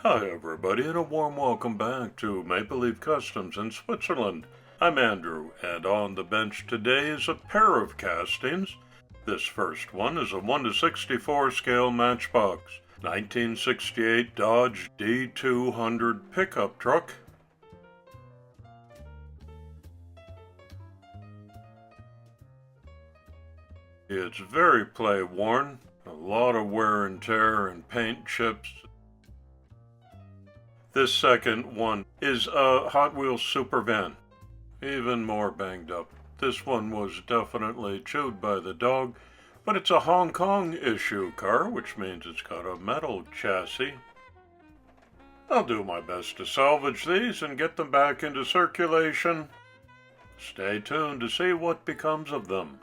Hi everybody, and a warm welcome back to MapleLeaf Customs in Switzerland. I'm Andrew, and on the bench today is a pair of castings. This first one is a 1:64 scale Matchbox 1968 Dodge D-200 pickup truck. It's very play-worn, a lot of wear and tear and paint chips. This second one is a Hot Wheels Supervan, even more banged up. This one was definitely chewed by the dog, but it's a Hong Kong issue car, which means it's got a metal chassis. I'll do my best to salvage these and get them back into circulation. Stay tuned to see what becomes of them.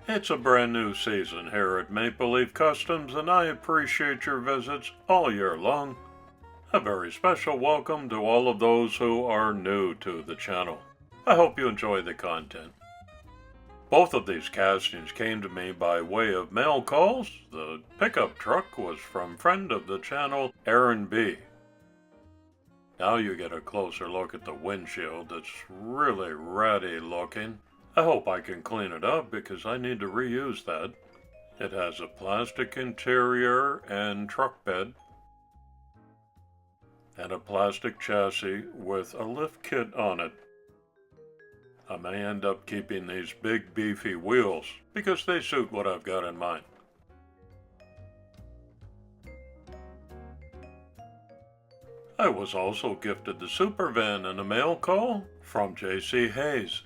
It's a brand new season here at MapleLeaf Customs, and I appreciate your visits all year long. A very special welcome to all of those who are new to the channel. I hope you enjoy the content. Both of these castings came to me by way of mail calls. The pickup truck was from friend of the channel, Aaron B. Now you get a closer look at the windshield. It's really ratty looking. I hope I can clean it up because I need to reuse that. It has a plastic interior and truck bed, and a plastic chassis with a lift kit on it. I may end up keeping these big beefy wheels because they suit what I've got in mind. I was also gifted the Supervan in a mail call from J.C. Hayes.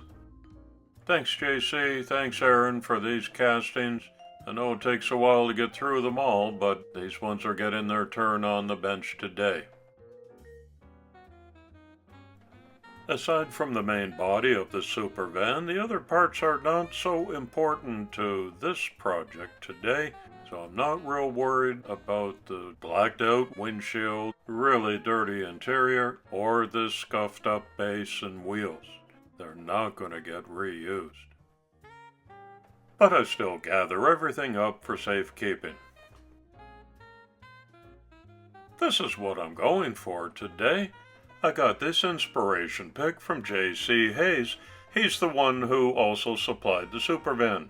Thanks J.C., thanks Aaron for these castings. I know it takes a while to get through them all, but these ones are getting their turn on the bench today. Aside from the main body of the Supervan, the other parts are not so important to this project today, so I'm not real worried about the blacked out windshield, really dirty interior, or this scuffed up base and wheels. They're not going to get reused. But I still gather everything up for safekeeping. This is what I'm going for today. I got this inspiration pic from J.C. Hayes. He's the one who also supplied the Supervan.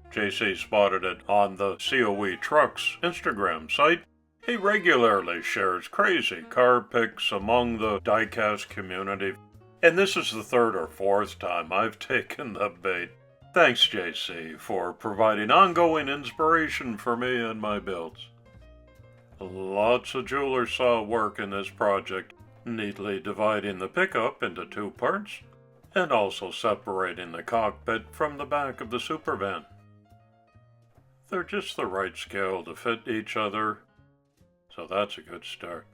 J.C. spotted it on the COE Trucks Instagram site. He regularly shares crazy car pics among the diecast community, and this is the third or fourth time I've taken the bait. Thanks, J.C., for providing ongoing inspiration for me and my builds. Lots of jewelers saw work in this project, neatly dividing the pickup into two parts, and also separating the cockpit from the back of the Supervan. They're just the right scale to fit each other, so that's a good start.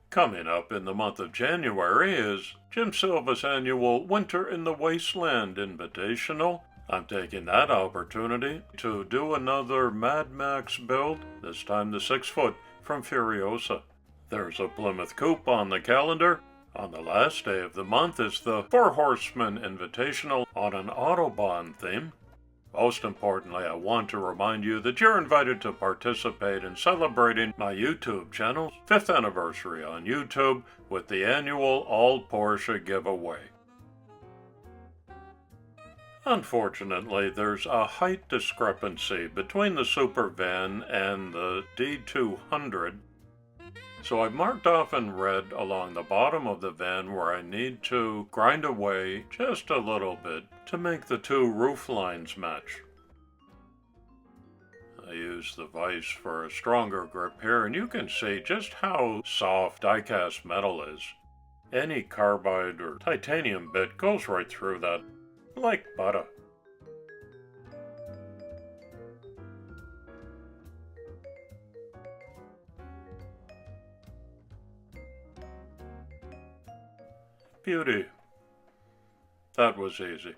Coming up in the month of January is Jim Silva's annual Winter in the Wasteland Invitational. I'm taking that opportunity to do another Mad Max build, this time the 6-foot from Furiosa. There's a Plymouth Coupe on the calendar. On the last day of the month is the Four Horsemen Invitational on an Autobahn theme. Most importantly, I want to remind you that you're invited to participate in celebrating my YouTube channel's 5th anniversary on YouTube with the annual All Porsche giveaway. Unfortunately, there's a height discrepancy between the Supervan and the D200, so I've marked off in red along the bottom of the van where I need to grind away just a little bit to make the two roof lines match. I use the vise for a stronger grip here, and you can see just how soft diecast metal is. Any carbide or titanium bit goes right through that, like butter. Beauty. That was easy.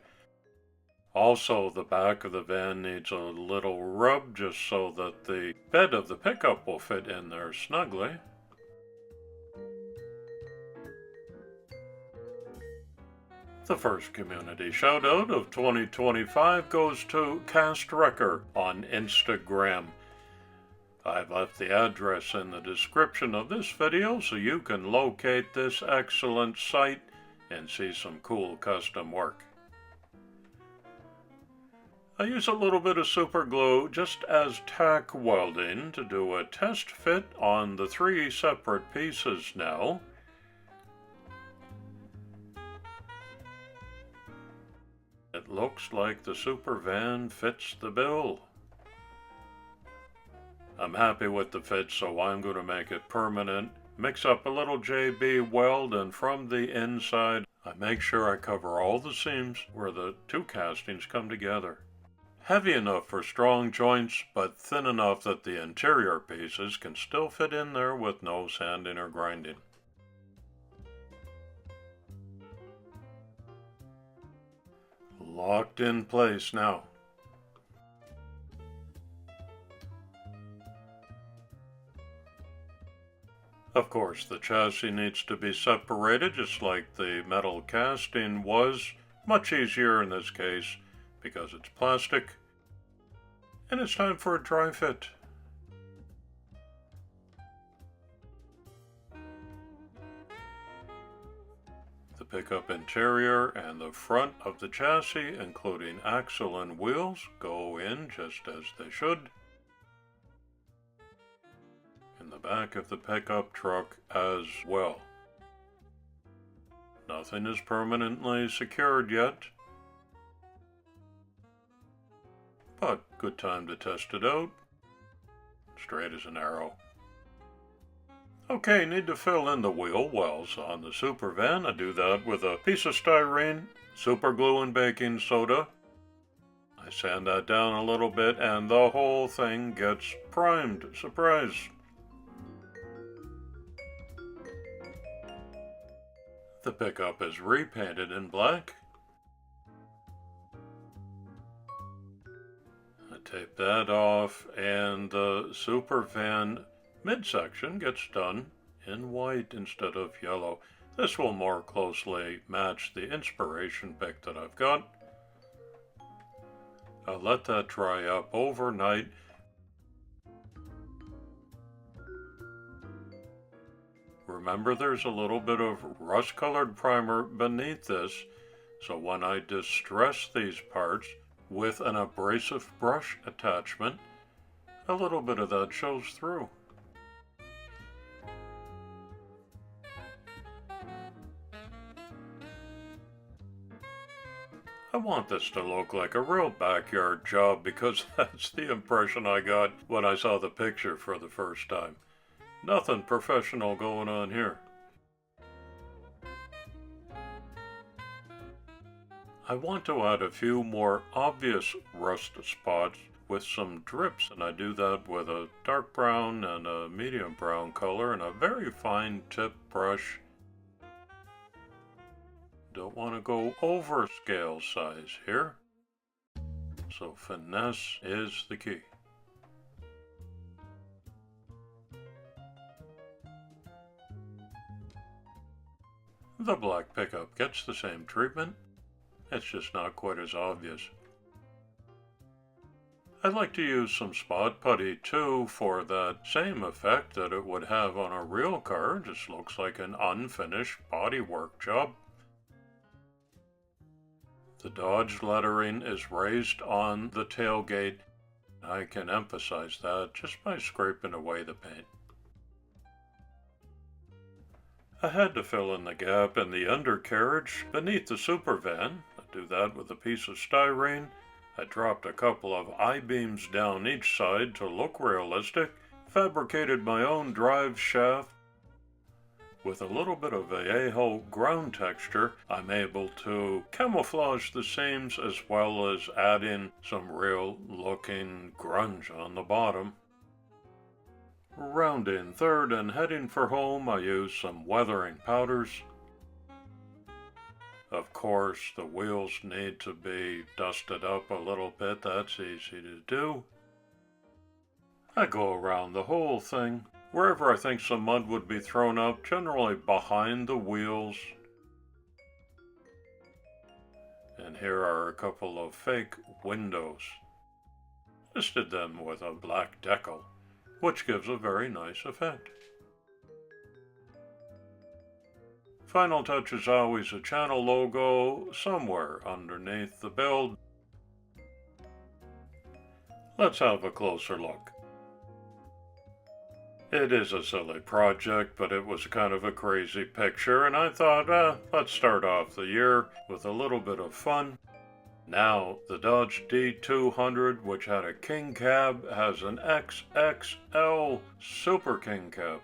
Also, the back of the van needs a little rub just so that the bed of the pickup will fit in there snugly. The first community shoutout of 2025 goes to Cast Wrecker on Instagram. I've left the address in the description of this video so you can locate this excellent site and see some cool custom work. I use a little bit of super glue just as tack welding to do a test fit on the 3 separate pieces now. It looks like the Supervan fits the bill. I'm happy with the fit, so I'm going to make it permanent. Mix up a little JB weld, and from the inside I make sure I cover all the seams where the 2 castings come together. Heavy enough for strong joints, but thin enough that the interior pieces can still fit in there with no sanding or grinding. Locked in place now. Of course, the chassis needs to be separated just like the metal casting was. Much easier in this case because it's plastic. And it's time for a dry fit. The pickup interior and the front of the chassis, including axle and wheels, go in just as they should. In the back of the pickup truck as well. Nothing is permanently secured yet, but good time to test it out. Straight as an arrow. Okay, need to fill in the wheel wells on the Supervan. I do that with a piece of styrene, super glue and baking soda. I sand that down a little bit and the whole thing gets primed. Surprise! The pickup is repainted in black. Tape that off, and the Supervan midsection gets done in white instead of yellow. This will more closely match the inspiration pick that I've got. I'll let that dry up overnight. Remember, there's a little bit of rust-colored primer beneath this, so when I distress these parts with an abrasive brush attachment, a little bit of that shows through. I want this to look like a real backyard job because that's the impression I got when I saw the picture for the first time. Nothing professional going on here. I want to add a few more obvious rust spots with some drips, and I do that with a dark brown and a medium brown color and a very fine tip brush. Don't want to go over scale size here, so finesse is the key. The black pickup gets the same treatment. It's just not quite as obvious. I'd like to use some spot putty too for that same effect that it would have on a real car. It just looks like an unfinished bodywork job. The Dodge lettering is raised on the tailgate. I can emphasize that just by scraping away the paint. I had to fill in the gap in the undercarriage beneath the Supervan. I do that with a piece of styrene. I dropped a couple of I-beams down each side to look realistic. Fabricated my own drive shaft. With a little bit of Vallejo ground texture, I'm able to camouflage the seams as well as add in some real looking grunge on the bottom. Rounding third and heading for home, I use some weathering powders. Of course, the wheels need to be dusted up a little bit. That's easy to do. I go around the whole thing. Wherever I think some mud would be thrown up, generally behind the wheels. And here are a couple of fake windows. Just did them with a black decal. which gives a very nice effect. Final touch is always a channel logo somewhere underneath the build. Let's have a closer look. It is a silly project, but it was kind of a crazy picture, and I thought, let's start off the year with a little bit of fun. Now, the Dodge D-200, which had a King Cab, has an XXL Super King Cab.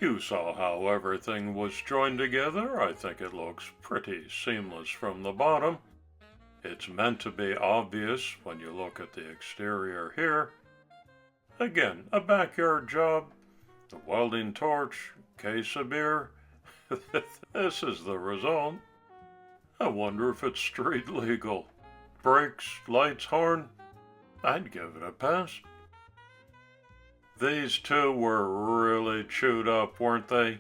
You saw how everything was joined together. I think it looks pretty seamless from the bottom. It's meant to be obvious when you look at the exterior here. Again, a backyard job, the welding torch, case of beer. This is the result. I wonder if it's street legal. Brakes, lights, horn. I'd give it a pass. These two were really chewed up, weren't they?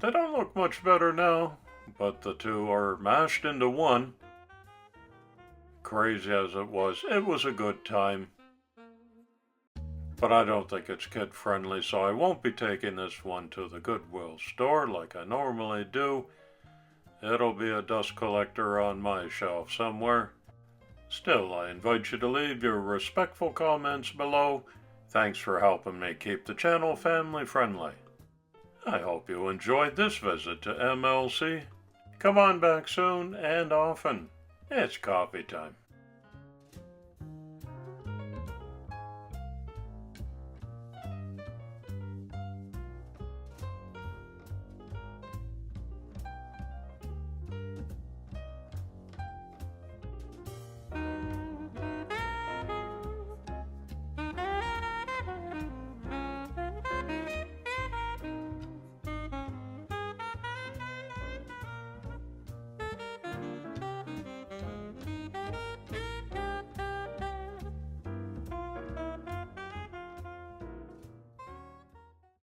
They don't look much better now, but the two are mashed into one. Crazy as it was a good time. But I don't think it's kid-friendly, so I won't be taking this one to the Goodwill store like I normally do. It'll be a dust collector on my shelf somewhere. Still, I invite you to leave your respectful comments below. Thanks for helping me keep the channel family friendly. I hope you enjoyed this visit to MLC. Come on back soon and often. It's coffee time.